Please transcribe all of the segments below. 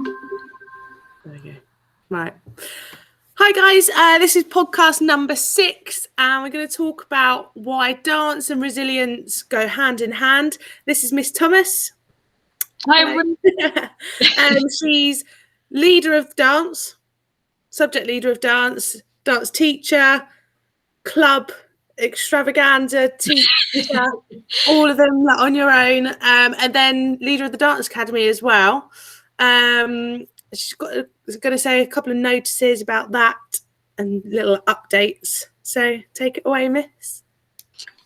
There we go. Right. Hi guys, this is podcast number 6 and we're going to talk about why dance and resilience go hand in hand. This is Miss Thomas. Hi. She's leader of dance, subject leader of dance, dance teacher, club extravaganza teacher, all of them like, on your own, and then leader of the Dance Academy as well. She's going to say a couple of notices about that and little updates. So take it away, Miss.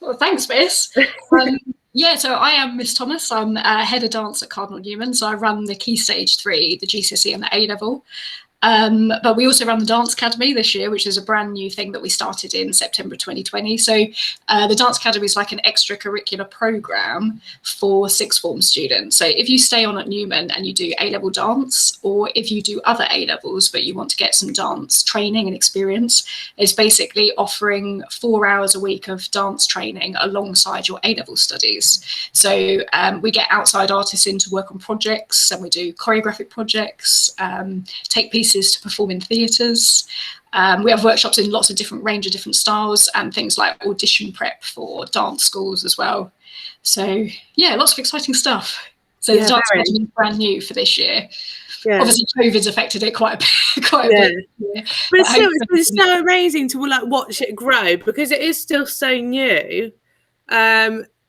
Well, thanks, Miss. So I am Miss Thomas. I'm head of dance at Cardinal Newman. So I run the Key Stage 3, the GCSE and the A-level. But we also run the Dance Academy this year, which is a brand new thing that we started in September 2020. So the Dance Academy is like an extracurricular program for sixth form students. So if you stay on at Newman and you do A-level dance, or if you do other A-levels but you want to get some dance training and experience, it's basically offering 4 hours a week of dance training alongside your A-level studies. So we get outside artists in to work on projects, and we do choreographic projects, take pieces to perform in theatres. We have workshops in lots of different range of different styles and things like audition prep for dance schools as well. So yeah, lots of exciting stuff. So the Dance Academy is brand new for this year. Yeah. Obviously COVID's affected it quite a bit. Yeah. But still, it's so amazing to like watch it grow because it is still so new.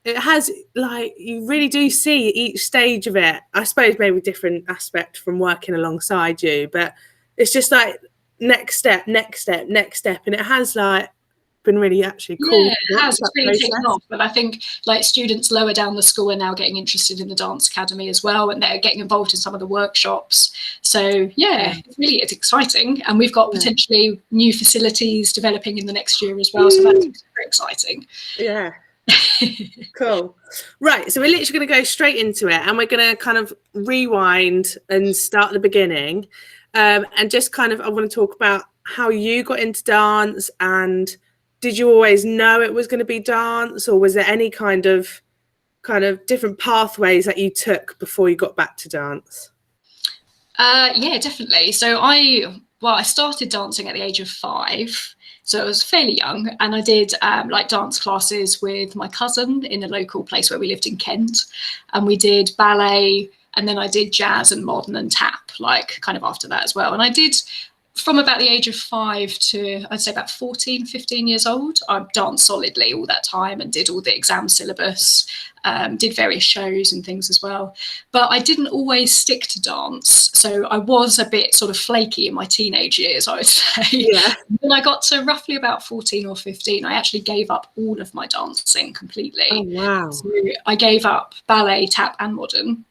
It has, like, you really do see each stage of it. I suppose maybe different aspect from working alongside you, but it's just like next step, and it has like been really actually cool. Yeah, it has. It's really taken off. But I think like students lower down the school are now getting interested in the Dance Academy as well, and they're getting involved in some of the workshops. So yeah, it's exciting, and we've got potentially new facilities developing in the next year as well. So that's very exciting. Yeah. Cool. Right, so we're literally going to go straight into it, and we're going to kind of rewind and start at the beginning, and just kind of I want to talk about how you got into dance, and did you always know it was going to be dance, or was there any kind of different pathways that you took before you got back to dance? Yeah, definitely. So I started dancing at the age of 5. So I was fairly young, and I did like dance classes with my cousin in a local place where we lived in Kent, and we did ballet, and then I did jazz and modern and tap, like kind of after that as well. And I did from about the age of 5 to I'd say about 14, 15 years old. I danced solidly all that time and did all the exam syllabus, did various shows and things as well. But I didn't always stick to dance. So I was a bit sort of flaky in my teenage years, I would say. Yeah. When I got to roughly about 14 or 15, I actually gave up all of my dancing completely. Oh, wow. So I gave up ballet, tap and modern,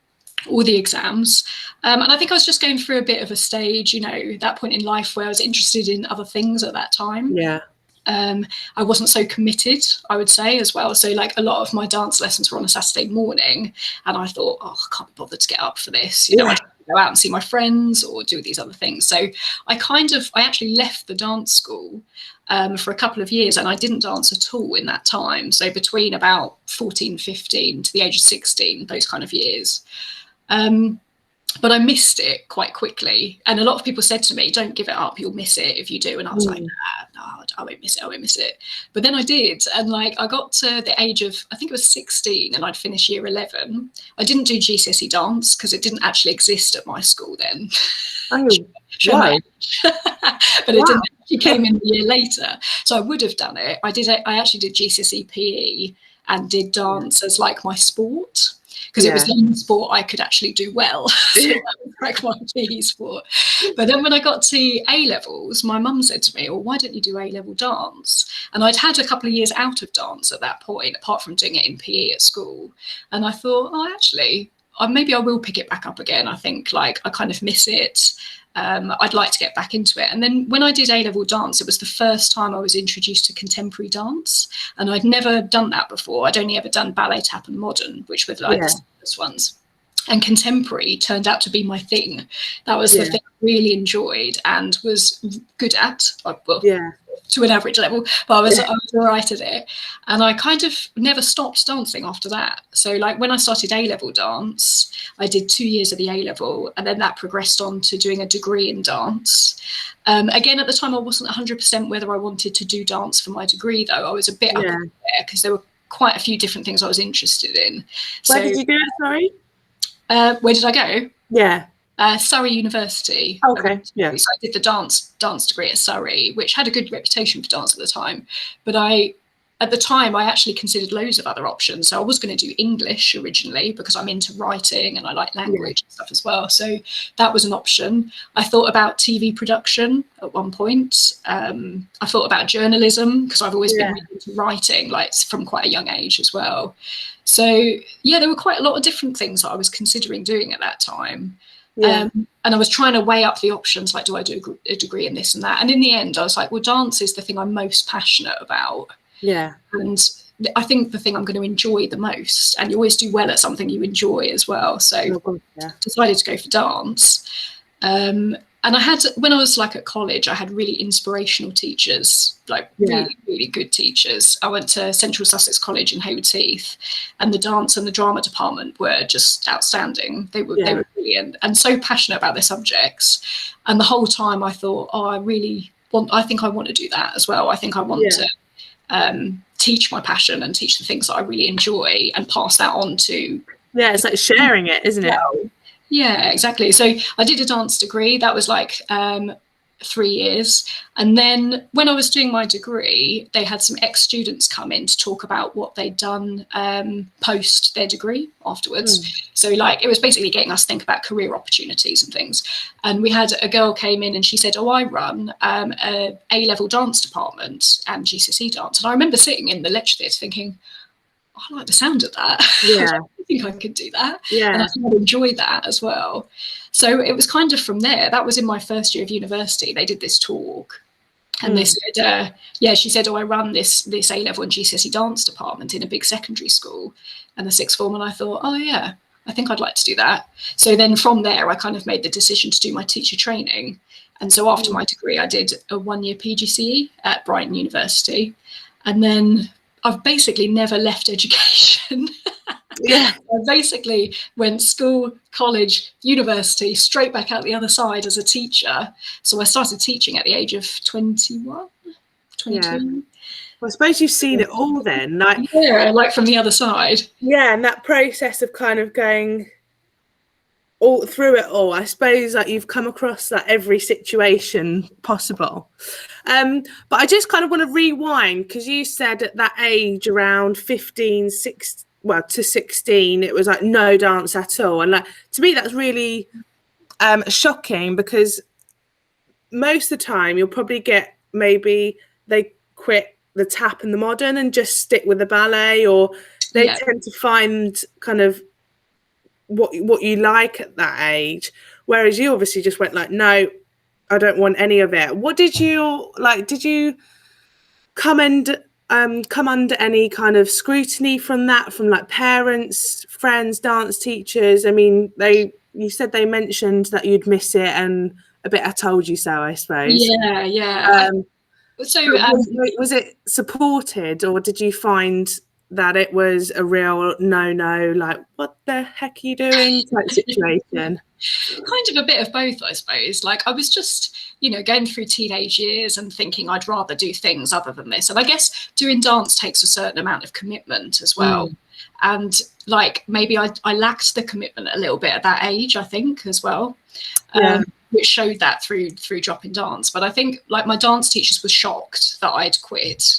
all the exams, and I think I was just going through a bit of a stage, that point in life where I was interested in other things at that time. Yeah. I wasn't so committed, I would say, as well. So like a lot of my dance lessons were on a Saturday morning, and I thought, I can't be bothered to get up for this. I go out and see my friends or do these other things. So I actually left the dance school for a couple of years, and I didn't dance at all in that time. So between about 14, 15 to the age of 16, those kind of years. But I missed it quite quickly, and a lot of people said to me, don't give it up, you'll miss it if you do. And I was like, no, I won't miss it. But then I did, and like I got to the age of, I think it was 16, and I'd finished year 11. I didn't do GCSE dance because it didn't actually exist at my school then. Oh, wow. But it didn't. It came in a year later, so I would have done it. I actually did GCSE PE and did dance as like my sport, because it was the only sport I could actually do well. So that was like my PE sport. But then when I got to A-levels, my mum said to me, well, why don't you do A-level dance? And I'd had a couple of years out of dance at that point, apart from doing it in PE at school. And I thought, actually, maybe I will pick it back up again. I think like I kind of miss it. I'd like to get back into it. And then when I did A-level dance, it was the first time I was introduced to contemporary dance, and I'd never done that before. I'd only ever done ballet, tap and modern, which were like the simplest ones. And contemporary turned out to be my thing. That was the thing I really enjoyed and was good at. to an average level, but I was all right at it. And I kind of never stopped dancing after that. So like when I started A-level dance, I did 2 years of the A-level, and then that progressed on to doing a degree in dance. Again, at the time, I wasn't 100% whether I wanted to do dance for my degree, though. I was a bit up in the air because there were quite a few different things I was interested in. Where did you do it, sorry? Where did I go? Yeah. Surrey University. Okay, yeah. So I did the dance degree at Surrey, which had a good reputation for dance at the time. But at the time, I actually considered loads of other options. So I was going to do English originally because I'm into writing and I like language and stuff as well. So that was an option. I thought about TV production at one point. I thought about journalism because I've always been really into writing, like from quite a young age as well. So yeah, there were quite a lot of different things that I was considering doing at that time. Yeah. And I was trying to weigh up the options, like, do I do a degree in this and that? And in the end, I was like, well, dance is the thing I'm most passionate about. Yeah. And I think the thing I'm going to enjoy the most, and you always do well at something you enjoy as well. So decided to go for dance. And I had, when I was like at college, I had really inspirational teachers, like really, really good teachers. I went to Central Sussex College in Haywards Heath, and the dance and the drama department were just outstanding. They were brilliant and so passionate about their subjects. And the whole time I thought, oh, I think I want to do that as well. I think I want to teach my passion and teach the things that I really enjoy and pass that on to. Yeah, it's like sharing it, isn't it? Yeah, exactly. So I did a dance degree. That was like 3 years. And then when I was doing my degree, they had some ex-students come in to talk about what they'd done post their degree afterwards. So like it was basically getting us to think about career opportunities and things. And we had a girl came in and she said, oh, I run a A-level dance department and GCSE dance. And I remember sitting in the lecture theatre thinking, I like the sound of that. Yeah. I think I could do that. Yeah. And I think I'd enjoy that as well. So it was kind of from there. That was in my first year of university. They did this talk. And they said, she said, oh, I run this A-level and GCSE dance department in a big secondary school and the sixth form. And I thought, oh, yeah, I think I'd like to do that. So then from there, I kind of made the decision to do my teacher training. And so after my degree, I did a 1-year PGCE at Brighton University. And then I've basically never left education. I basically went school, college, university, straight back out the other side as a teacher. So I started teaching at the age of 21, 22. Yeah. Well, I suppose you've seen it all then. Like from the other side. Yeah, and that process of kind of going all through it all, I suppose like you've come across like every situation possible. But I just kind of want to rewind because you said at that age around 15, 16, to 16, it was like no dance at all. And like to me, that's really shocking because most of the time you'll probably get maybe they quit the tap and the modern and just stick with the ballet, or they tend to find kind of what you like at that age, whereas you obviously just went like, no, I don't want any of it. What did you like? Did you come under any kind of scrutiny from that, from like parents, friends, dance teachers? I mean, you said they mentioned that you'd miss it, and a bit I told you so, I suppose. Yeah. Was it supported, or did you find that it was a real no, like what the heck are you doing type situation? Kind of a bit of both, I suppose. Like I was just, going through teenage years and thinking I'd rather do things other than this. And I guess doing dance takes a certain amount of commitment as well. And like maybe I lacked the commitment a little bit at that age, I think, as well. Which showed that through dropping dance. But I think like my dance teachers were shocked that I'd quit.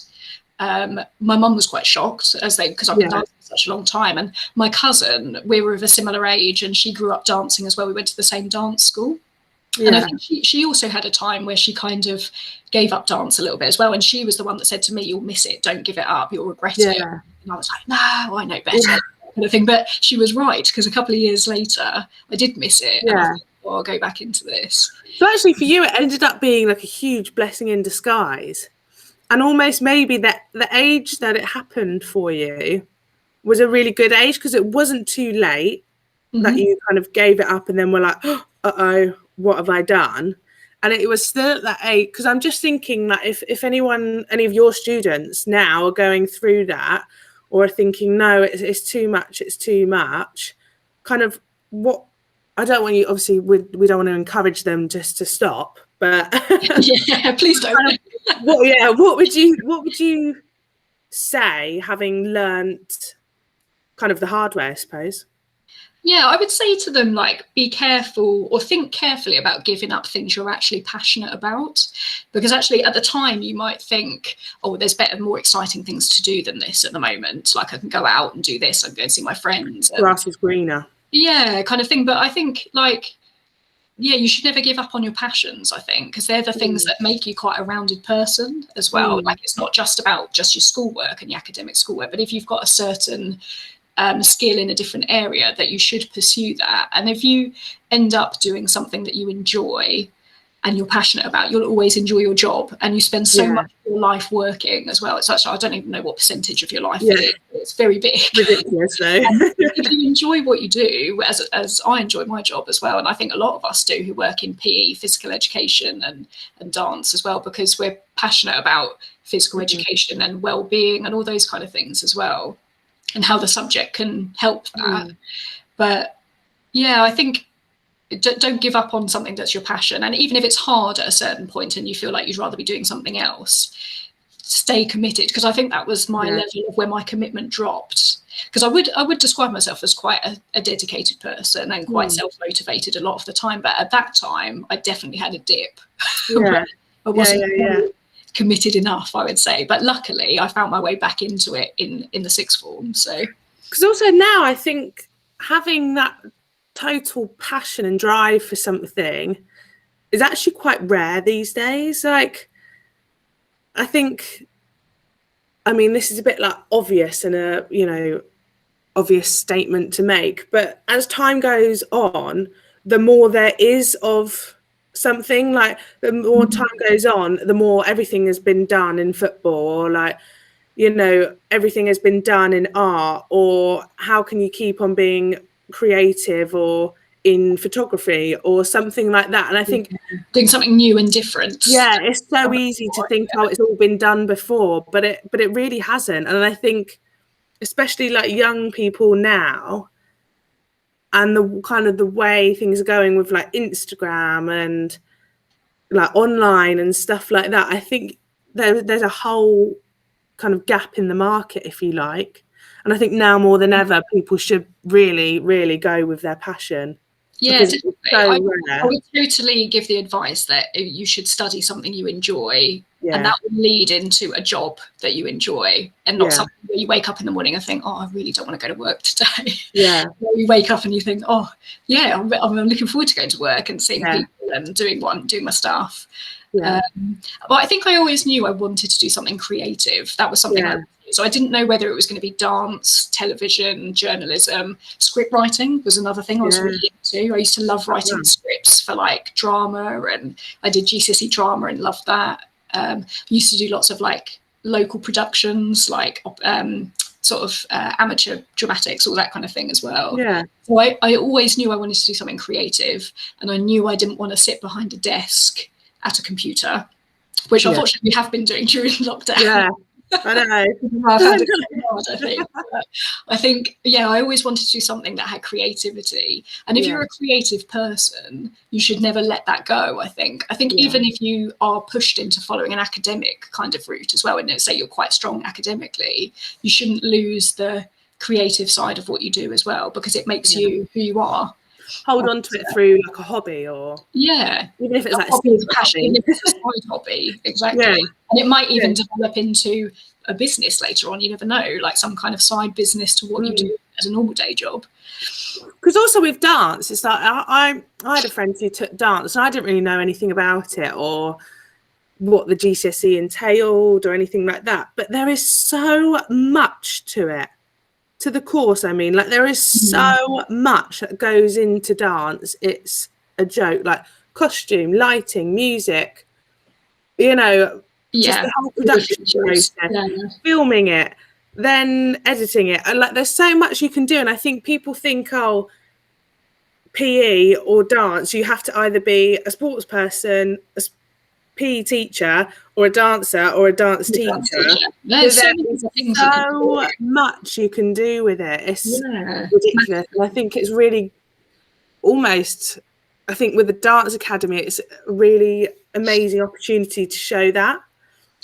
My mum was quite shocked because I've been dancing for such a long time. And my cousin, we were of a similar age and she grew up dancing as well. We went to the same dance school. And I think she also had a time where she kind of gave up dance a little bit as well. And she was the one that said to me, you'll miss it. Don't give it up. You'll regret it. And I was like, no, I know better. Kind of thing. But she was right, because a couple of years later, I did miss it. And I thought, well, I'll go back into this. So actually for you, it ended up being like a huge blessing in disguise. And almost maybe that the age that it happened for you was a really good age, because it wasn't too late that you kind of gave it up and then were like, oh, what have I done? And it was still at that age, because I'm just thinking that if any of your students now are going through that, or are thinking, no, it's too much, kind of what, I don't want you, obviously we don't want to encourage them just to stop, but yeah, please don't. Kind of, what would you say, having learnt kind of the hard way, I suppose? Yeah, I would say to them, like, be careful or think carefully about giving up things you're actually passionate about. Because actually at the time you might think, oh, there's better, more exciting things to do than this at the moment. Like, I can go out and do this, I can go and see my friends. Grass is greener. Yeah, kind of thing. But I think, like, yeah, you should never give up on your passions, I think, because they're the things that make you quite a rounded person as well. Like, it's not just about just your schoolwork and your academic schoolwork, but if you've got a certain skill in a different area, that you should pursue that. And if you end up doing something that you enjoy and you're passionate about, you'll always enjoy your job, and you spend so much of your life working as well. It's actually, I don't even know what percentage of your life it is. It's very big. Ridiculous, though. If you enjoy what you do, as I enjoy my job as well, and I think a lot of us do who work in PE, physical education, and dance as well, because we're passionate about physical education and well-being and all those kind of things as well, and how the subject can help that. But yeah, I think don't give up on something that's your passion. And even if it's hard at a certain point and you feel like you'd rather be doing something else, stay committed. Because I think that was my level of where my commitment dropped. Because I would describe myself as quite a dedicated person and quite self-motivated a lot of the time. But at that time, I definitely had a dip. I wasn't committed enough, I would say. But luckily, I found my way back into it in the sixth form. So, because also now I think having that total passion and drive for something is actually quite rare these days. Like, I think, I mean, this is a bit like obvious and a obvious statement to make, but as time goes on, the more there is of something, like the more time goes on, the more everything has been done in football, or like, everything has been done in art, or how can you keep on being creative, or in photography or something like that. And I think doing something new and different. Yeah, it's so easy to think, oh, it's all been done before, but it really hasn't. And I think especially like young people now, and the kind of the way things are going with like Instagram and like online and stuff like that, I think there's a whole kind of gap in the market, if you like. And I think now more than ever, people should really, really go with their passion. Yeah, I would totally give the advice that you should study something you enjoy, and that will lead into a job that you enjoy, and not something where you wake up in the morning and think, oh, I really don't want to go to work today. Yeah. You wake up and you think, oh, yeah, I'm looking forward to going to work and seeing people and doing my stuff. Yeah. But I think I always knew I wanted to do something creative. That was something so I didn't know whether it was going to be dance, television, journalism. Script writing was another thing I was really into. I used to love writing scripts for like drama, and I did GCSE drama and loved that. I used to do lots of like local productions, like sort of amateur dramatics, all that kind of thing as well. Yeah. So I always knew I wanted to do something creative, and I knew I didn't want to sit behind a desk at a computer, which unfortunately we have been doing during lockdown. Yeah. I don't know. I think, I always wanted to do something that had creativity. And if you're a creative person, you should never let that go, I think. Even if you are pushed into following an academic kind of route as well, and say you're quite strong academically, you shouldn't lose the creative side of what you do as well, because it makes you who you are. Hold on to it through like a hobby, or even if it's like a passion, even if it's a side hobby, exactly. And it might even develop into a business later on. You never know, like some kind of side business to what you do as a normal day job. Because also with dance, it's like I had a friend who took dance, and I didn't really know anything about it or what the GCSE entailed or anything like that. But there is so much to it. To the course, I mean, like there is so much that goes into dance. It's a joke, like costume, lighting, music, just the whole production process, filming it, then editing it. And like there's so much you can do. And I think people think, oh, PE or dance, you have to either be a sports person, a PE teacher, or a dancer, or a dance teacher. There's so much you can do with it. It's ridiculous. And I think it's really almost, I think with the Dance Academy, it's a really amazing opportunity to show that.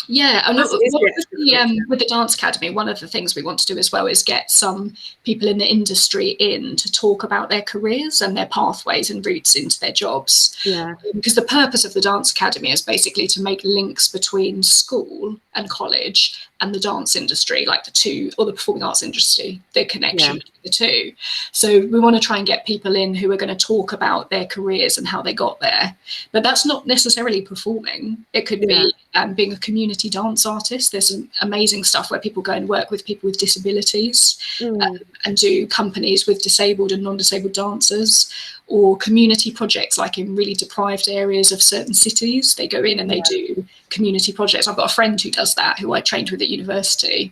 Yeah, and with the Dance Academy, one of the things we want to do as well is get some people in the industry in to talk about their careers and their pathways and routes into their jobs. Yeah. Because the purpose of the Dance Academy is basically to make links between school and college and the dance industry, like the two, or the performing arts industry, the connection between the two. So we want to try and get people in who are going to talk about their careers and how they got there. But that's not necessarily performing. It could be being a community dance artist. There's some amazing stuff where people go and work with people with disabilities and do companies with disabled and non-disabled dancers, or community projects like in really deprived areas of certain cities. They go in and they do community projects. I've got a friend who does that, who I trained with at university.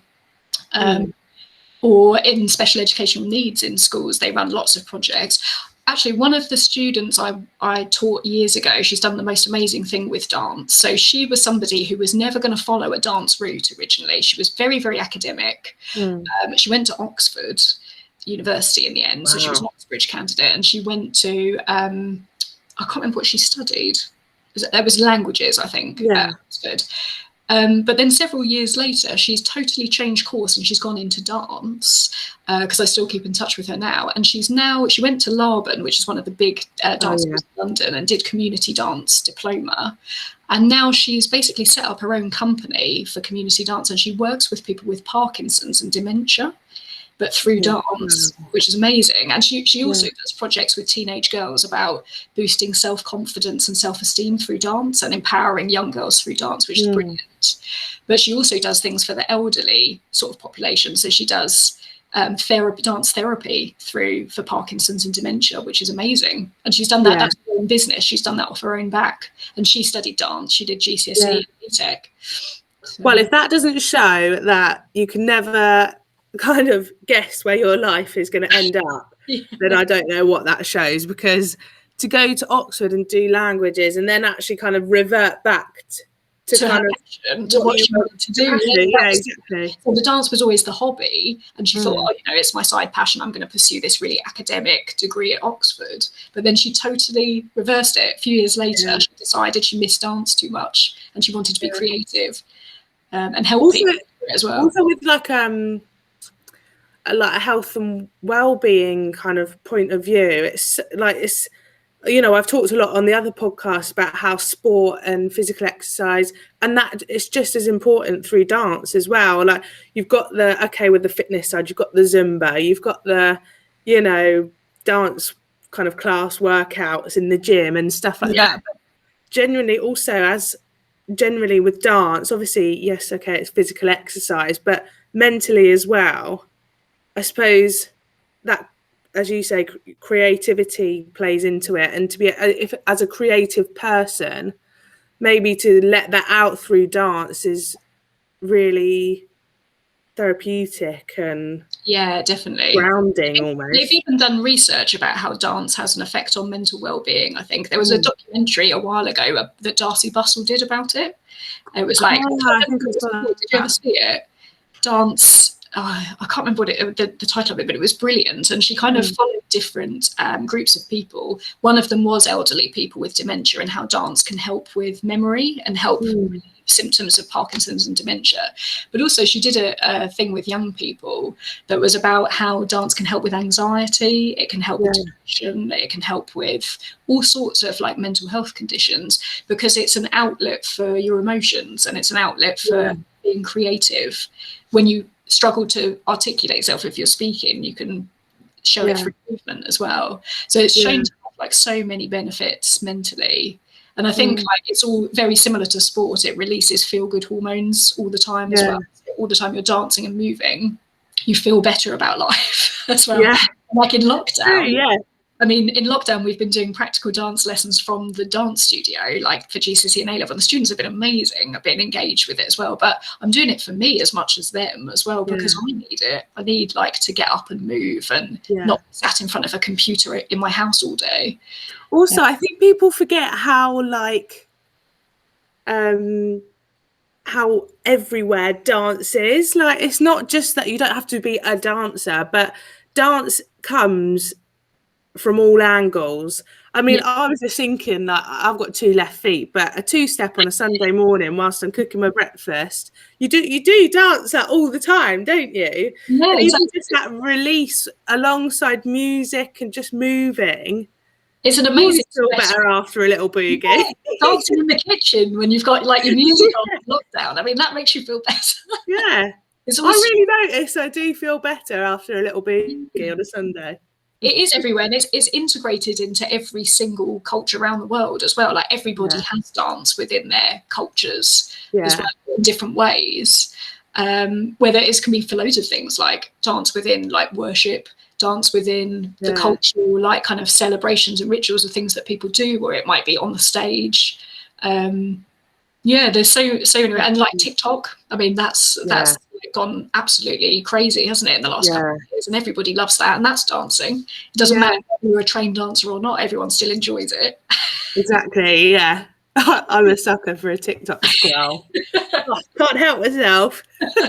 Or in special educational needs in schools, they run lots of projects. Actually, one of the students I taught years ago, she's done the most amazing thing with dance. So she was somebody who was never going to follow a dance route originally. She was very, very academic. She went to Oxford University in the end. So she was an Oxbridge candidate, and she went to, I can't remember what she studied. There was languages, I think, at Oxford. But then several years later, she's totally changed course and she's gone into dance, because I still keep in touch with her now. And she went to Laban, which is one of the big dance schools in London, and did community dance diploma. And now she's basically set up her own company for community dance, and she works with people with Parkinson's and dementia, but through dance, which is amazing. And she also does projects with teenage girls about boosting self-confidence and self-esteem through dance and empowering young girls through dance, which is brilliant. But she also does things for the elderly sort of population. So she does dance therapy for Parkinson's and dementia, which is amazing. And she's done that. That's her own business. She's done that off her own back. And she studied dance. She did GCSE and BTEC. So. Well, if that doesn't show that you can never kind of guess where your life is going to end up, then I don't know what that shows. Because to go to Oxford and do languages and then actually kind of revert back to kind of what you wanted to do. Exactly. So the dance was always the hobby, and she thought, it's my side passion. I'm going to pursue this really academic degree at Oxford. But then she totally reversed it. A few years later, she decided she missed dance too much, and she wanted to be creative and help people as well. Also with like a health and well-being kind of point of view, it's I've talked a lot on the other podcast about how sport and physical exercise, and that it's just as important through dance as well. Like you've got with the fitness side, you've got the Zumba, you've got the dance kind of class workouts in the gym and stuff like that. But generally with dance, obviously it's physical exercise, but mentally as well, I suppose that, as you say, creativity plays into it. And to be, as a creative person, maybe to let that out through dance is really therapeutic and definitely grounding almost. They've even done research about how dance has an effect on mental well-being. I think there was a documentary a while ago that Darcy Bussell did about it. It was like, did you ever see it? Dance. I can't remember what the title of it, but it was brilliant. And she kind of followed different groups of people. One of them was elderly people with dementia, and how dance can help with memory and help with symptoms of Parkinson's and dementia. But also she did a thing with young people that was about how dance can help with anxiety. It can help with depression. It can help with all sorts of like mental health conditions, because it's an outlet for your emotions, and it's an outlet for being creative. When you struggle to articulate yourself, if you're speaking, you can show it through movement as well. So it's shown to have like so many benefits mentally. And I think like it's all very similar to sport. It releases feel-good hormones all the time as well. All the time you're dancing and moving, you feel better about life as well. Like in lockdown, I mean, in lockdown, we've been doing practical dance lessons from the dance studio, like for GCSE and A-level. And the students have been amazing. I've been engaged with it as well. But I'm doing it for me as much as them as well, because I need it. I need like to get up and move and not sat in front of a computer in my house all day. Also, I think people forget how like how everywhere dance is. Like, it's not just that you don't have to be a dancer, but dance comes from all angles. I mean, I was just thinking that I've got 2 left feet, but a 2-step on a Sunday morning whilst I'm cooking my breakfast, you do dance that all the time, don't you? Yeah, and exactly. even just that release alongside music and just moving. It's an amazing. You feel better after a little boogie. Yeah, dancing in the kitchen when you've got like your music on lockdown. I mean, that makes you feel better. Yeah. It's I really notice I do feel better after a little boogie on a Sunday. It is everywhere, and it's integrated into every single culture around the world as well. Like everybody has dance within their cultures as well, in different ways. Whether it can be for loads of things, like dance within like worship, dance within the cultural like kind of celebrations and rituals of things that people do, or it might be on the stage. There's so many, and like TikTok. I mean, that's gone absolutely crazy, hasn't it, in the last couple of years? And everybody loves that, and that's dancing. It doesn't matter if you're a trained dancer or not, everyone still enjoys it. Exactly, yeah. I'm a sucker for a TikTok scroll. Can't help myself. So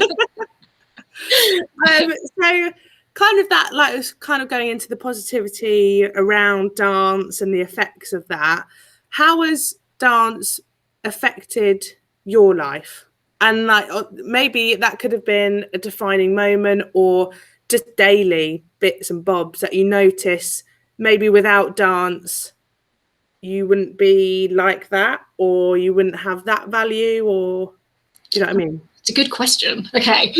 kind of that, like, was kind of going into the positivity around dance and the effects of that. How has dance affected your life? And like, maybe that could have been a defining moment, or just daily bits and bobs that you notice maybe without dance you wouldn't be like that, or you wouldn't have that value, or do you know what I mean? It's a good question. Okay.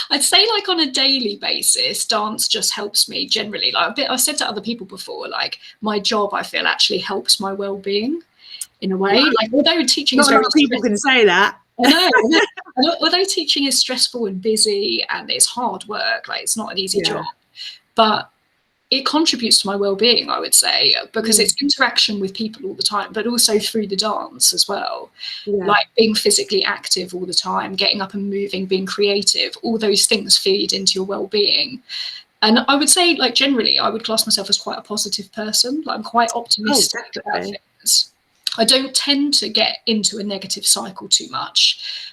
I'd say like on a daily basis, dance just helps me generally. Like I've said to other people before, like my job, I feel, actually helps my well-being in a way. Like although teaching is very stressful, people can say that. I know. Although teaching is stressful and busy and it's hard work, like it's not an easy job, but it contributes to my well-being, I would say, because it's interaction with people all the time, but also through the dance as well. Like being physically active all the time, getting up and moving, being creative, all those things feed into your well-being. And I would say, like, generally, I would class myself as quite a positive person. Like, I'm quite optimistic about things. I don't tend to get into a negative cycle too much.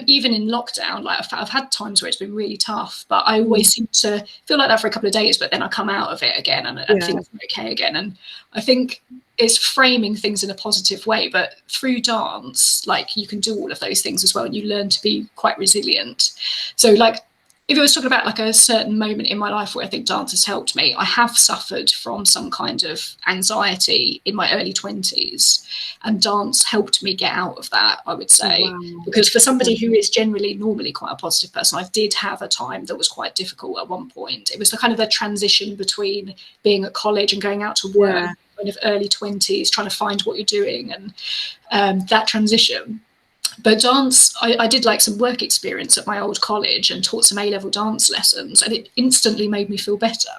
Even in lockdown, like I've had times where it's been really tough, but I always seem to feel like that for a couple of days, but then I come out of it again and things are okay again. And I think it's framing things in a positive way, but through dance, like you can do all of those things as well, and you learn to be quite resilient. So like, if I was talking about like a certain moment in my life where I think dance has helped me, I have suffered from some kind of anxiety in my early 20s, and dance helped me get out of that, I would say. Because for somebody who is generally normally quite a positive person, I did have a time that was quite difficult at one point. It was the kind of a transition between being at college and going out to work, kind of early 20s, trying to find what you're doing, and that transition. But dance, I did like some work experience at my old college and taught some A-level dance lessons, and it instantly made me feel better.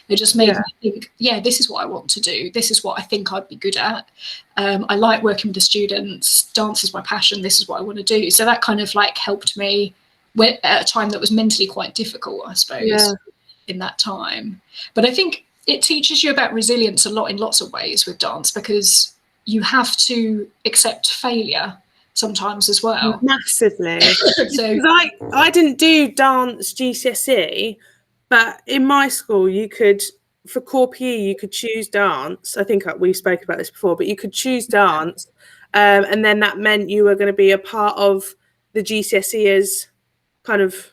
It just made me think, this is what I want to do. This is what I think I'd be good at. I like working with the students. Dance is my passion. This is what I want to do. So that kind of like helped me at a time that was mentally quite difficult, I suppose, in that time. But I think it teaches you about resilience a lot in lots of ways with dance, because you have to accept failure sometimes as well. Massively. So I didn't do dance GCSE, but in my school you could, for core PE, you could choose dance. I think we spoke about this before, but you could choose dance, and then that meant you were going to be a part of the GCSE's kind of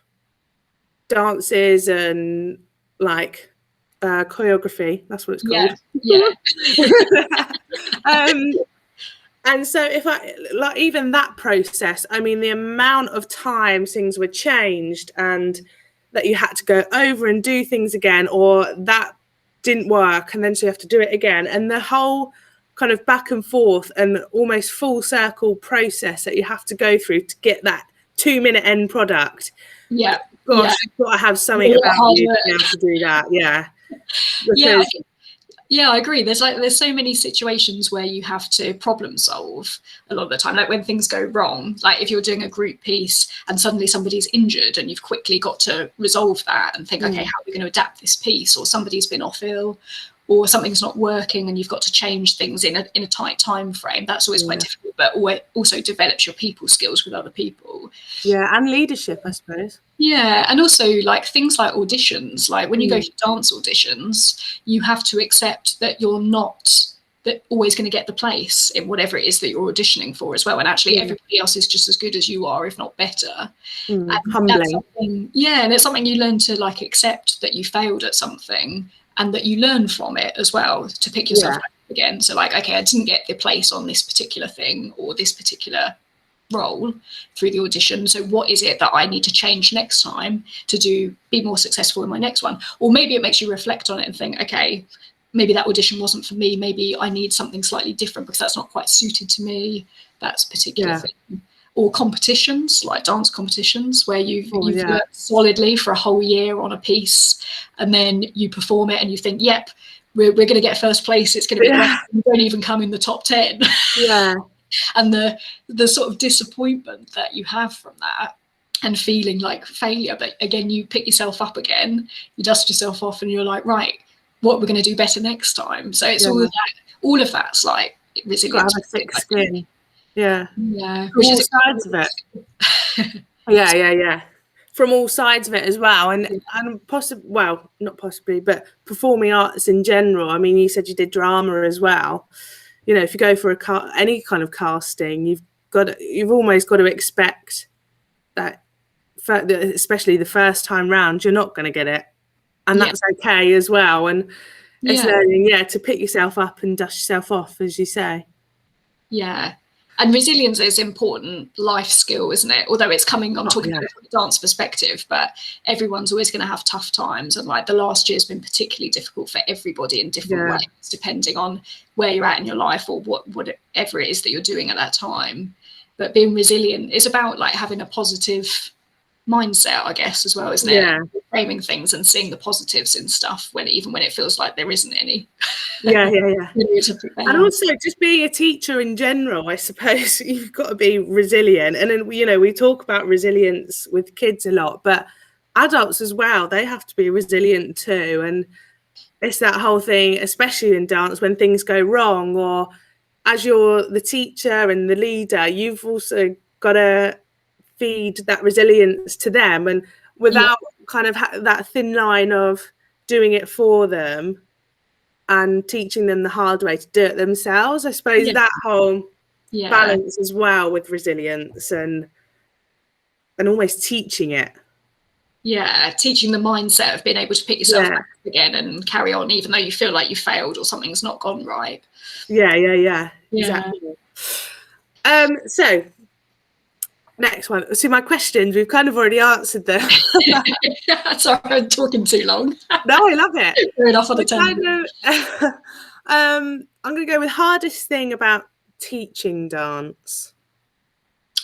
dances and like choreography. That's what it's called. And so if I, like, even that process, I mean, the amount of times things were changed and that you had to go over and do things again, or that didn't work, and then so you have to do it again. And the whole kind of back and forth and almost full circle process that you have to go through to get that 2-minute end product. Gosh, you've got to have something about you to be able to do that. Yeah, Because, yeah, I agree. There's so many situations where you have to problem solve a lot of the time. Like when things go wrong, like if you're doing a group piece and suddenly somebody's injured and you've quickly got to resolve that and think, okay, how are we going to adapt this piece? Or somebody's been off ill, or something's not working and you've got to change things in a tight time frame. That's always quite difficult, but also develops your people skills with other people. yeah, and leadership, I suppose. Yeah, and also like things like auditions, like when you go for dance auditions, you have to accept that you're not always going to get the place in whatever it is that you're auditioning for as well. And actually everybody else is just as good as you are, if not better. And Humbling. and it's something you learn to like accept that you failed at something and that you learn from it as well to pick yourself up again. So like, okay, I didn't get the place on this particular thing or this particular role through the audition, so what is it that I need to change next time to be more successful in my next one? Or maybe it makes you reflect on it and think, okay, maybe that audition wasn't for me, maybe I need something slightly different because that's not quite suited to me, that's particular thing. Or competitions, like dance competitions, where you've worked solidly for a whole year on a piece and then you perform it and you think, yep, we're going to get first place, it's going to be great, you don't even come in the top 10. And the sort of disappointment that you have from that and feeling like failure, but again you pick yourself up again, you dust yourself off and you're like, right, what we're going to do better next time. So it's all of that's like resilience. Got to have a thick skin. Yeah. Which all is sides of it. Yeah. From all sides of it as well, and possibly, well, not possibly, but performing arts in general. I mean, you said you did drama as well. You know, if you go for any kind of casting, you've almost got to expect that, especially the first time round, you're not going to get it, and that's okay as well. And it's learning, to pick yourself up and dust yourself off, as you say. Yeah. And resilience is an important life skill, isn't it? Although it's coming, I'm talking about from a dance perspective, but everyone's always going to have tough times. And like the last year has been particularly difficult for everybody in different ways, depending on where you're at in your life or whatever it is that you're doing at that time. But being resilient is about like having a positive mindset, I guess, as well, isn't it? Framing things and seeing the positives in stuff even when it feels like there isn't any. And also just being a teacher in general, I suppose you've got to be resilient. And then, you know, we talk about resilience with kids a lot, but adults as well, they have to be resilient too. And it's that whole thing, especially in dance, when things go wrong, or as you're the teacher and the leader, you've also got to feed that resilience to them, and without kind of that thin line of doing it for them and teaching them the hard way to do it themselves. I suppose that whole balance as well with resilience and almost teaching it. Yeah, teaching the mindset of being able to pick yourself up again and carry on, even though you feel like you failed or something's not gone right. Yeah. Exactly. So next one. See, my questions, we've kind of already answered them. Sorry, I'm talking too long. No, I love it. We're enough on the tangent. I'm going to go with hardest thing about teaching dance.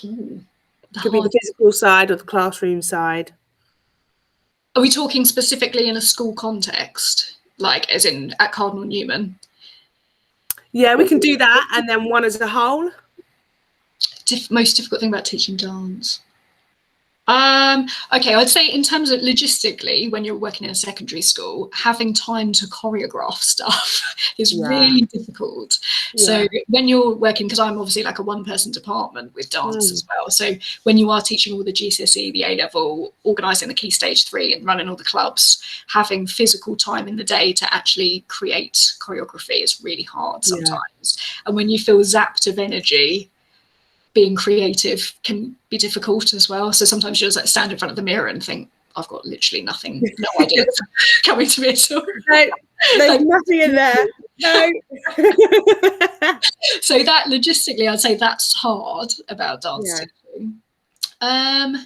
Could be the physical side or the classroom side. Are we talking specifically in a school context, like as in at Cardinal Newman? Yeah, we can do that, and then one as a whole. Most difficult thing about teaching dance. Okay, I'd say in terms of logistically, when you're working in a secondary school, having time to choreograph stuff is really difficult. So when you're working, because I'm obviously like a one-person department with dance as well, so when you are teaching all the GCSE, the A-level, organising the Key Stage 3 and running all the clubs, having physical time in the day to actually create choreography is really hard sometimes. And when you feel zapped of energy, being creative can be difficult as well. So sometimes you just like stand in front of the mirror and think, I've got literally nothing, no idea coming to me at all. No, there's nothing in there. No. So that logistically, I'd say that's hard about dance teaching. I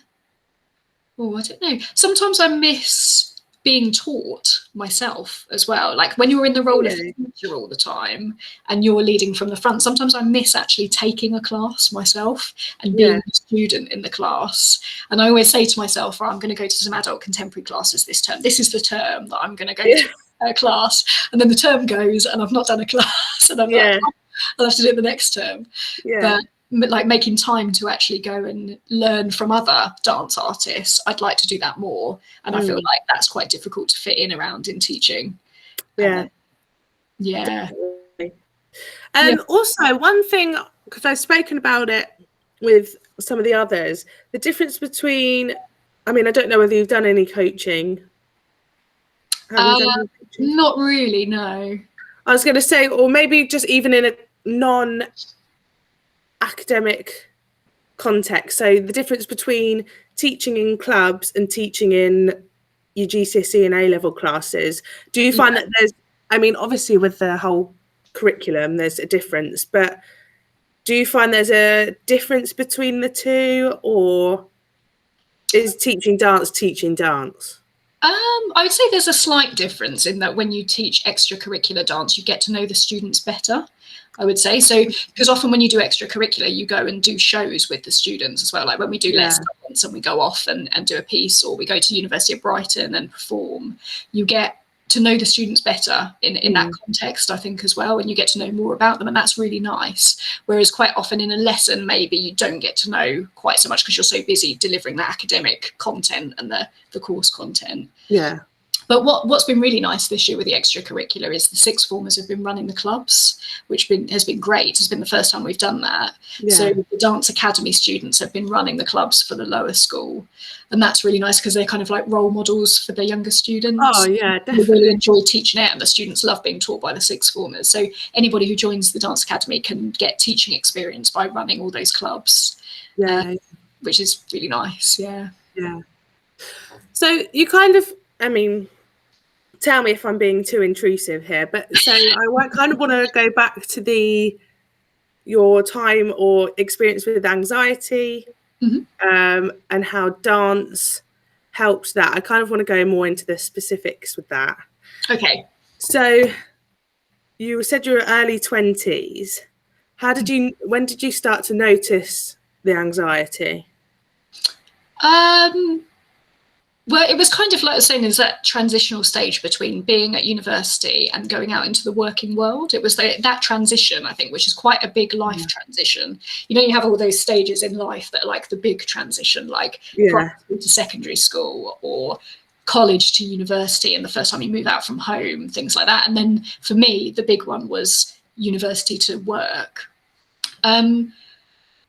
don't know. Sometimes I miss being taught myself as well. Like when you're in the role of teacher all the time and you're leading from the front, sometimes I miss actually taking a class myself and being a student in the class. And I always say to myself, I'm going to go to some adult contemporary classes this term. This is the term that I'm going to go to. class, and then the term goes and I've not done a class, and I'm like, oh, I'll have to do it the next term. But like making time to actually go and learn from other dance artists, I'd like to do that more, and I feel like that's quite difficult to fit in around in teaching. Also, one thing, because I've spoken about it with some of the others, the difference between, I mean, I don't know whether you've done any coaching. Have you done any coaching? Not really, no. I was going to say, or maybe just even in a non-academic context. So the difference between teaching in clubs and teaching in your GCSE and A-level classes. Do you find that there's, I mean, obviously with the whole curriculum, there's a difference, but do you find there's a difference between the two, or is teaching dance teaching dance? I would say there's a slight difference in that when you teach extracurricular dance, you get to know the students better, I would say. So, because often when you do extracurricular, you go and do shows with the students as well. Like when we do Let's Dance and we go off and do a piece, or we go to University of Brighton and perform, you get to know the students better in that context, I think, as well, and you get to know more about them, and that's really nice. Whereas quite often in a lesson, maybe you don't get to know quite so much because you're so busy delivering the academic content and the course content. But what's been really nice this year with the extracurricular is the sixth formers have been running the clubs, which has been great. It's been the first time we've done that. So the Dance Academy students have been running the clubs for the lower school. And that's really nice because they're kind of like role models for the younger students. Oh, yeah, definitely. They really enjoy teaching it, and the students love being taught by the sixth formers. So anybody who joins the Dance Academy can get teaching experience by running all those clubs, which is really nice. So you kind of, I mean, tell me if I'm being too intrusive here, but so I kind of want to go back to your time or experience with anxiety, and how dance helps that. I kind of want to go more into the specifics with that. Okay. So you said you were early 20s. When did you start to notice the anxiety? Well, it was kind of like I was saying, there's that transitional stage between being at university and going out into the working world. It was that transition, I think, which is quite a big life transition. You know, you have all those stages in life that are like the big transition, like primary school to secondary school, or college to university, and the first time you move out from home, things like that. And then for me, the big one was university to work.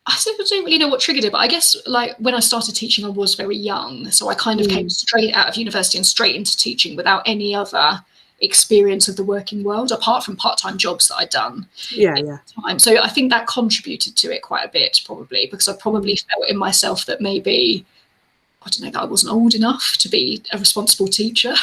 I don't really know what triggered it, but I guess like when I started teaching, I was very young. So I kind of came straight out of university and straight into teaching without any other experience of the working world, apart from part-time jobs that I'd done. Time. So I think that contributed to it quite a bit, probably, because I probably felt in myself that maybe, I don't know, that I wasn't old enough to be a responsible teacher.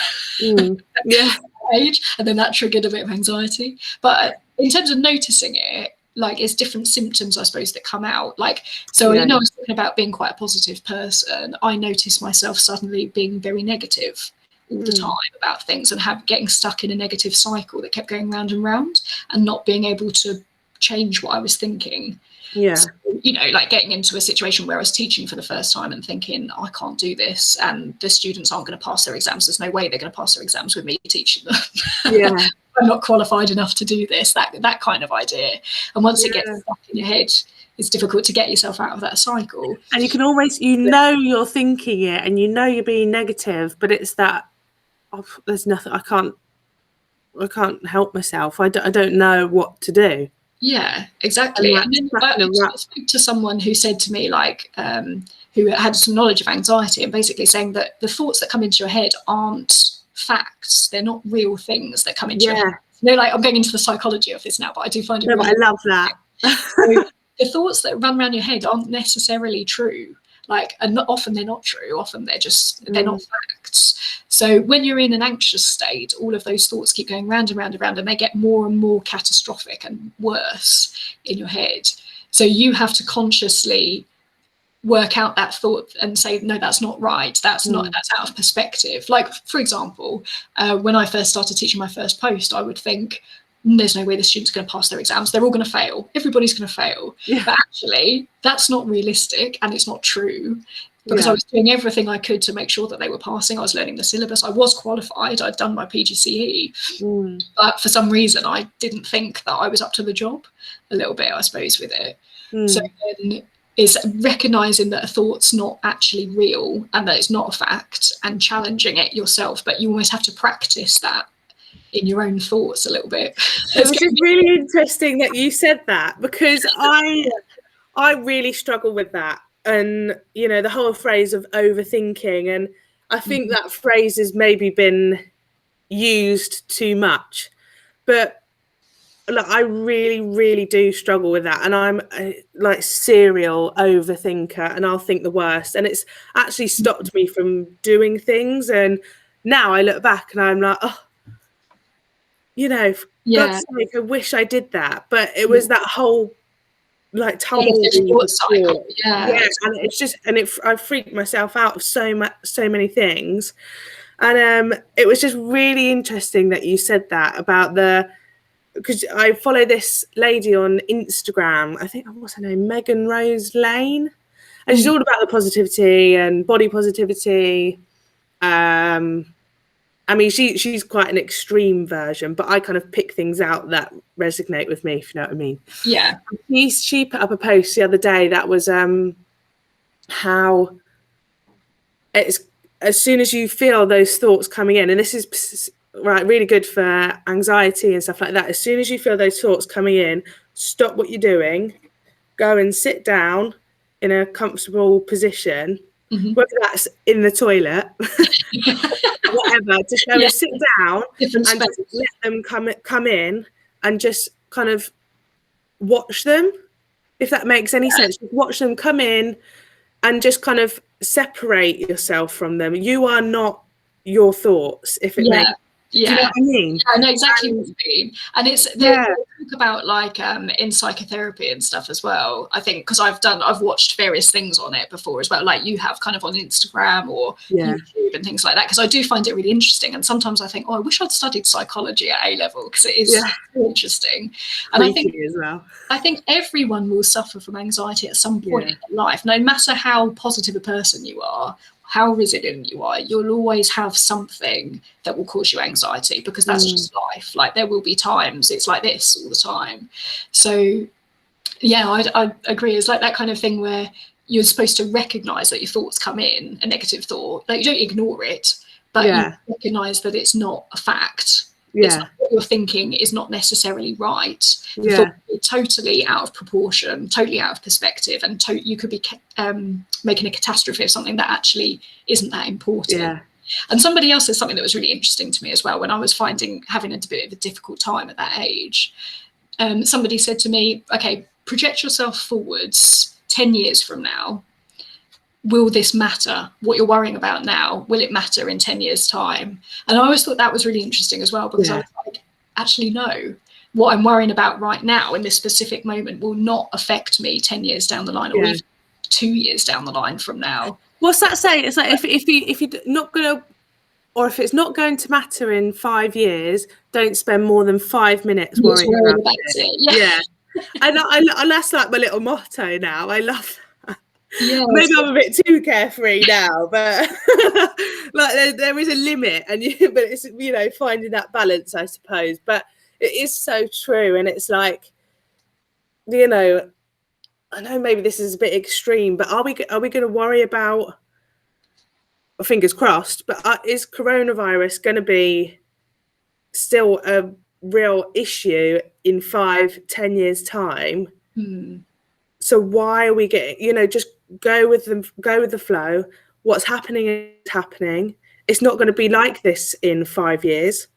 Age, and then that triggered a bit of anxiety. But in terms of noticing it, like, it's different symptoms, I suppose, that come out. Like, so you know, I was talking about being quite a positive person. I noticed myself suddenly being very negative all the time about things, and getting stuck in a negative cycle that kept going round and round, and not being able to change what I was thinking. So, you know, like getting into a situation where I was teaching for the first time and thinking, I can't do this, and the students aren't going to pass their exams. There's no way they're going to pass their exams with me teaching them. I'm not qualified enough to do this, that kind of idea. And once it gets stuck in your head, it's difficult to get yourself out of that cycle. And you can always, know you're thinking it, and you know you're being negative, but it's that, there's nothing, I can't help myself. I don't know what to do. Yeah, exactly. And then I spoke to someone who said to me, like, who had some knowledge of anxiety, and basically saying that the thoughts that come into your head aren't facts. They're not real things that come into your head. You know, like, I'm going into the psychology of this now, but I do find it really, but I love that. So the thoughts that run around your head aren't necessarily true. Like, and often they're not true. Often they're just, they're not facts. So when you're in an anxious state, all of those thoughts keep going round and round and round, and they get more and more catastrophic and worse in your head. So you have to consciously work out that thought and say, no, that's not right. That's not, that's out of perspective. Like, for example, when I first started teaching my first post, I would think, there's no way the students are going to pass their exams. They're all going to fail. Everybody's going to fail. But actually, that's not realistic, and it's not true. because I was doing everything I could to make sure that they were passing. I was learning the syllabus. I was qualified. I'd done my PGCE, but for some reason I didn't think that I was up to the job a little bit, I suppose, with it. So then is recognizing that a thought's not actually real and that it's not a fact, and challenging it yourself, but you almost have to practice that in your own thoughts a little bit. It was just really interesting that you said that, because I really struggle with that, and you know, the whole phrase of overthinking, and I think that phrase has maybe been used too much, but look, I really do struggle with that, and I'm like serial overthinker, and I'll think the worst, and it's actually stopped me from doing things. And now I look back and I'm like, oh, you know, for God's sake, I wish I did that. But it was that whole like tumbleweed cycle. And it's just, and I freaked myself out of so many things. And it was just really interesting that you said that about because I follow this lady on Instagram, I think, what's her name, Megan Rose Lane, and she's all about the positivity and body positivity. I mean, she's quite an extreme version, but I kind of pick things out that resonate with me, if you know what I mean. Yeah. She put up a post the other day that was how it's, as soon as you feel those thoughts coming in, and this is really good for anxiety and stuff like that. As soon as you feel those thoughts coming in, stop what you're doing, go and sit down in a comfortable position, whether that's in the toilet, whatever, just go and sit down and just let them come in and just kind of watch them, if that makes any sense. Just watch them come in and just kind of separate yourself from them. You are not your thoughts, if it makes. Do you know what I mean? I know exactly what you mean. And it's they talk about like in psychotherapy and stuff as well. I think because I've watched various things on it before as well, like you have kind of on Instagram or YouTube and things like that, because I do find it really interesting. And sometimes I think, oh, I wish I'd studied psychology at A level, because it is so interesting. And I think everyone will suffer from anxiety at some point in their life, no matter how positive a person you are, how resilient you are, you'll always have something that will cause you anxiety, because that's just life. Like there will be times it's like this all the time. So yeah, I agree. It's like that kind of thing where you're supposed to recognize that your thoughts come in, a negative thought, like you don't ignore it, but you recognize that it's not a fact. It's like what you're thinking is not necessarily right. The thought is totally out of proportion, totally out of perspective, and you could be making a catastrophe of something that actually isn't that important. And somebody else said something that was really interesting to me as well when I was having a bit of a difficult time at that age. Somebody said to me, okay, project yourself forwards 10 years from now. Will this matter? What you're worrying about now, will it matter in 10 years' time? And I always thought that was really interesting as well, because I was like, actually, no, what I'm worrying about right now in this specific moment will not affect me 10 years down the line, or even 2 years down the line from now. What's that saying? It's like if you're not going to, or if it's not going to matter in 5 years, don't spend more than 5 minutes worrying about it. And that's like my little motto now. I love that. Maybe I'm a bit too carefree now, but like there is a limit, and but it's, you know, finding that balance, I suppose. But it is so true, and it's like, you know, I know maybe this is a bit extreme, but are we going to worry about? Fingers crossed. But is coronavirus going to be still a real issue in 5-10 years' time? So why are we getting? You know, just go with the flow. What's happening is happening. It's not going to be like this in 5 years,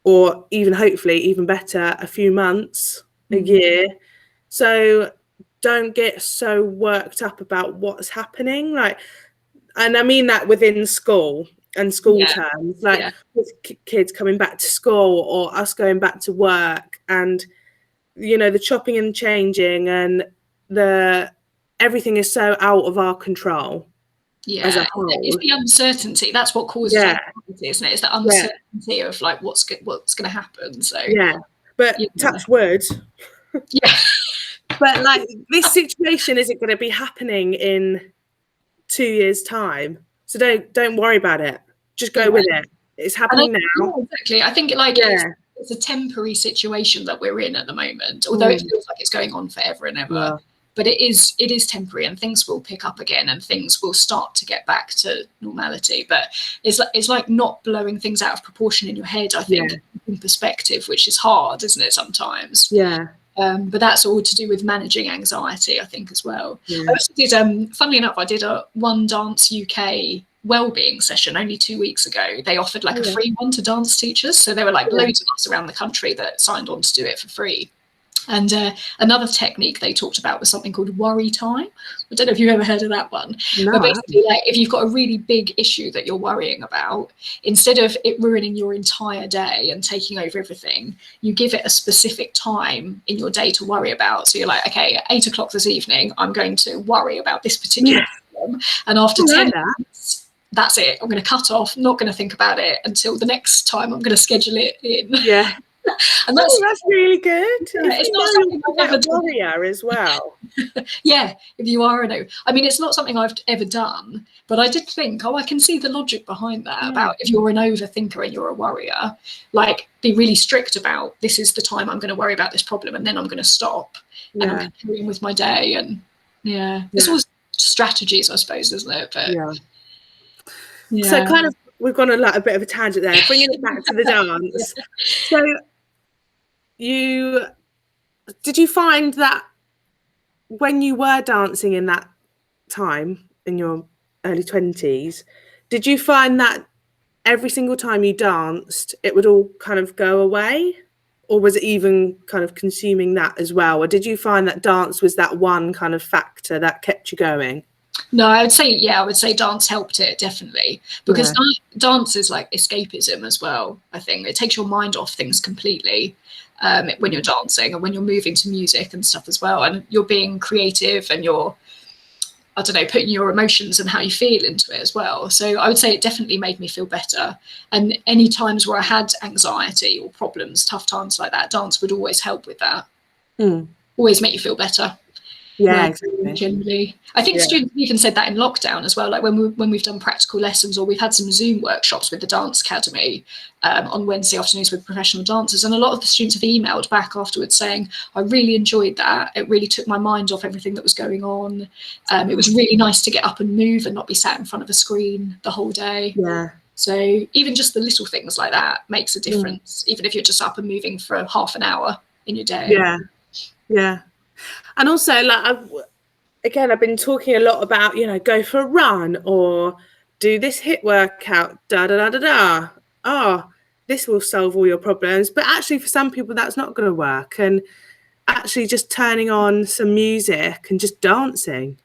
or even hopefully even better, a few months, a year. So don't get so worked up about what's happening. Like, and I mean that within school and school terms, like with kids coming back to school or us going back to work, and you know, the chopping and changing, and everything is so out of our control. As a whole. It's the uncertainty. That's what causes anxiety, isn't it? It's the uncertainty of like what's going to happen. So but touch wood. But like this situation isn't going to be happening in 2 years' time. So don't worry about it. Just go with it. It's happening now. Yeah, exactly. I think it's a temporary situation that we're in at the moment, although it feels like it's going on forever and ever. Yeah. But it is temporary, and things will pick up again, and things will start to get back to normality. But it's like not blowing things out of proportion in your head, I think, in perspective, which is hard, isn't it, sometimes? Yeah. But that's all to do with managing anxiety, I think, as well. Yeah. I also did, funnily enough, I did a One Dance UK wellbeing session only 2 weeks ago. They offered like a free one to dance teachers. So there were like loads of us around the country that signed on to do it for free. And another technique they talked about was something called worry time. I don't know if you've ever heard of that one. No, but basically, like, if you've got a really big issue that you're worrying about, instead of it ruining your entire day and taking over everything, you give it a specific time in your day to worry about. So you're like, okay, at 8 o'clock this evening, I'm going to worry about this particular problem. And after 10 minutes, that's it. I'm going to cut off, not going to think about it until the next time I'm going to schedule it in. Yeah. And that's really good. It's not something I've ever done. Warrior as well. Yeah, if you are I mean, it's not something I've ever done, but I did think, I can see the logic behind that. About if you're an overthinker and you're a worrier, like, be really strict about, this is the time I'm going to worry about this problem, and then I'm going to stop and I'm going to carry on with my day. And it's all strategies, I suppose, isn't it? But so kind of, we've gone on like a bit of a tangent there, bringing it back to the dance. So did you find that when you were dancing in that time, in your early 20s, did you find that every single time you danced, it would all kind of go away? Or was it even kind of consuming that as well? Or did you find that dance was that one kind of factor that kept you going? No, I would say dance helped it, definitely, because dance is like escapism as well. I think it takes your mind off things completely when you're dancing, and when you're moving to music and stuff as well, and you're being creative, and you're, I don't know, putting your emotions and how you feel into it as well. So I would say it definitely made me feel better. And any times where I had anxiety or problems, tough times like that, dance would always help with that. Always make you feel better. Yeah, exactly. Generally, I think students even said that in lockdown as well. Like when we've done practical lessons, or we've had some Zoom workshops with the Dance Academy on Wednesday afternoons with professional dancers, and a lot of the students have emailed back afterwards saying, "I really enjoyed that. It really took my mind off everything that was going on. It was really nice to get up and move and not be sat in front of a screen the whole day." Yeah. So even just the little things like that makes a difference, even if you're just up and moving for half an hour in your day. Yeah. Yeah. And also, like, I've been talking a lot about, go for a run or do this HIIT workout, this will solve all your problems. But actually, for some people, that's not going to work. And actually just turning on some music and just dancing.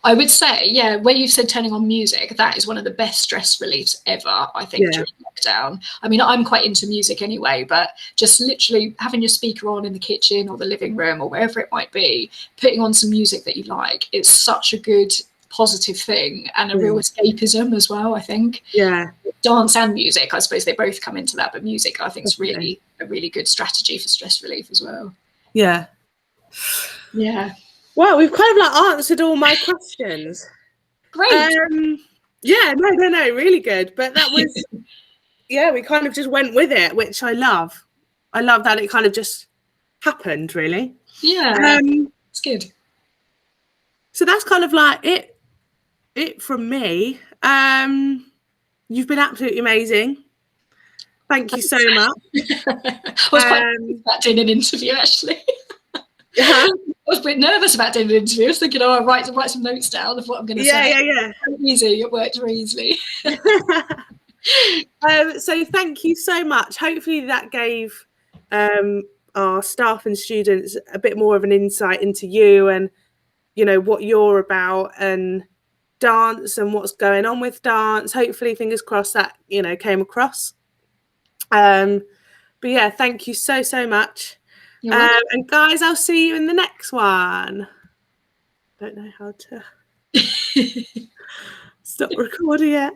I would say, where you've said turning on music, that is one of the best stress reliefs ever, I think, during lockdown. I mean, I'm quite into music anyway, but just literally having your speaker on in the kitchen or the living room or wherever it might be, putting on some music that you like, it's such a good positive thing, and a real escapism as well, I think. Yeah. Dance and music, I suppose they both come into that, but music, I think, is really a really good strategy for stress relief as well. Yeah. Yeah. Well, we've kind of like answered all my questions. Great. Yeah, no, really good. But that was, we kind of just went with it, which I love. I love that it kind of just happened, really. Yeah, it's good. So that's kind of like it from me. You've been absolutely amazing. Thank you so much. I was quite about doing an interview, actually. I was a bit nervous about doing an interview. I was thinking, I'll write some notes down of what I'm going to say. Yeah. Easy. It worked very easily. So thank you so much. Hopefully that gave our staff and students a bit more of an insight into you and, what you're about and dance and what's going on with dance. Hopefully, fingers crossed, that, came across. But yeah, thank you so much. And guys, I'll see you in the next one. Don't know how to stop recording it.